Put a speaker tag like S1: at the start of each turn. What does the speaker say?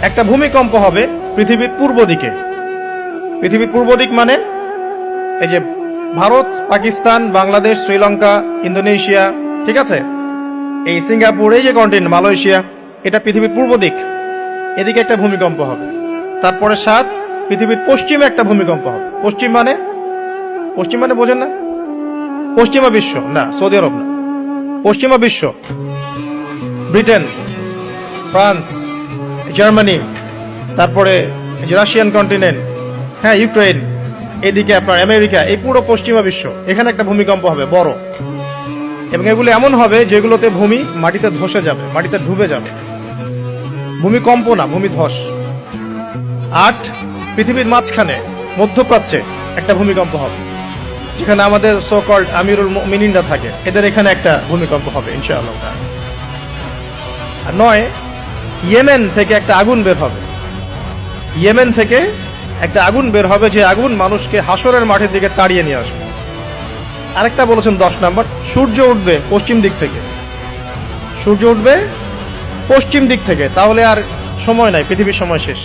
S1: একটা ভূমিকম্প হবে পৃথিবীর পূর্ব দিকে। পৃথিবীর পূর্ব দিক মানে এই যে ভারত, পাকিস্তান, বাংলাদেশ, শ্রীলঙ্কা, ইন্দোনেশিয়া, ঠিক আছে, এই সিঙ্গাপুর, এই যে কন্টিনেন্ট মালয়েশিয়া, এটা পৃথিবীর পূর্ব দিক। এদিকে একটা ভূমিকম্প হবে। তারপরে 7 পৃথিবীর পশ্চিমে একটা ভূমিকম্প হবে। পশ্চিম মানে বোঝেন না? পশ্চিমা বিশ্ব না, সৌদি আরব না, পশ্চিমা বিশ্ব, ব্রিটেন, ফ্রান্স, জার্মানি, তারপরে রাশিয়ান কন্টিনেন্ট, হ্যাঁ, ইউক্রেন, এদিকে আপনার আমেরিকা, এই পুরো পশ্চিমা বিশ্ব, এখানে একটা ভূমিকম্প হবে বড়। এবং এগুলো এমন হবে যেগুলোতে ভূমি মাটিতে ধসে যাবে, মাটিতে ডুবে যাবে। ভূমিকম্প না, ভূমিধস। 8 পৃথিবীর মাঝখানে মধ্যপ্রাচ্যে একটা ভূমিকম্প হবে, যেখানে আমাদের সো কল্ড আমিরুল মুমিনিনরা থাকে, এদের এখানে একটা ভূমিকম্প হবে ইনশাআল্লাহ। আর 9 ইয়েমেন থেকে একটা আগুন বের হবে। ইয়েমেন থেকে একটা আগুন বের হবে, যে আগুন মানুষকে হাসরের মাঠের দিকে তাড়িয়ে নিয়ে আসবে। আরেকটা বলেছেন 10 নাম্বার, সূর্য উঠবে পশ্চিম দিক থেকে। সূর্য উঠবে পশ্চিম দিক থেকে, তাহলে আর সময় নাই, পৃথিবীর সময় শেষ।